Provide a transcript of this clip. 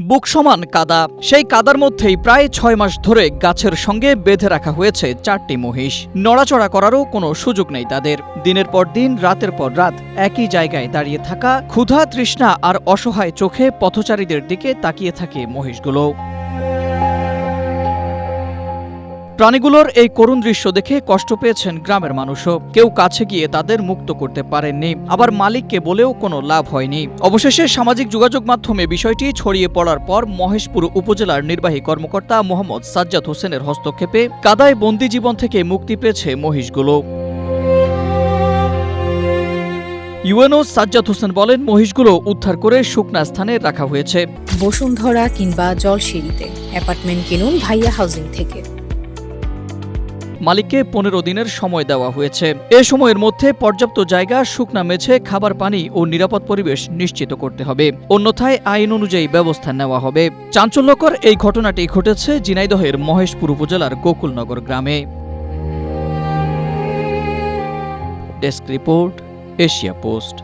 বুক সমান কাদা, সেই কাদার মধ্যেই প্রায় ৬ মাস ধরে গাছের সঙ্গে বেঁধে রাখা হয়েছে ৪টি মহিষ। নড়াচড়া করারও কোনো সুযোগ নেই তাদের। দিনের পর দিন, রাতের পর রাত একই জায়গায় দাঁড়িয়ে থাকা, ক্ষুধা, তৃষ্ণা আর অসহায় চোখে পথচারীদের দিকে তাকিয়ে থাকে মহিষগুলো। প্রাণীগুলোর এই করুণ দৃশ্য দেখে কষ্ট পেয়েছেন গ্রামের মানুষও। কেউ কাছে গিয়ে তাদের মুক্ত করতে পারেননি, আবার মালিককে বলেও কোনো লাভ হয়নি। অবশেষে সামাজিক যোগাযোগ মাধ্যমে বিষয়টি ছড়িয়ে পড়ার পর মহেশপুর উপজেলার নির্বাহী কর্মকর্তা মোহাম্মদ সাজ্জাদ হোসেনের হস্তক্ষেপে কাদায় বন্দি জীবন থেকে মুক্তি পেয়েছে মহিষগুলো। ইউএনও সাজ্জাদ হোসেন বলেন, মহিষগুলো উদ্ধার করে শুকনা স্থানে রাখা হয়েছে। বসুন্ধরা কিংবা জলসিঁড়িতে অ্যাপার্টমেন্ট কিনুন ভাইয়া হাউজিং থেকে। মালিককে ১৫ দিনের সময় দেওয়া হয়েছে। এ সময়ের মধ্যে পর্যাপ্ত জায়গা, শুকনা মেঝে, খাবার পানি ও নিরাপদ পরিবেশ নিশ্চিত করতে হবে, অন্যথায় আইন অনুযায়ী ব্যবস্থা নেওয়া হবে। চাঞ্চল্যকর এই ঘটনাটি ঘটেছে ঝিনাইদহের মহেশপুর উপজেলার গোকুলনগর গ্রামে। Desk report, Asia post.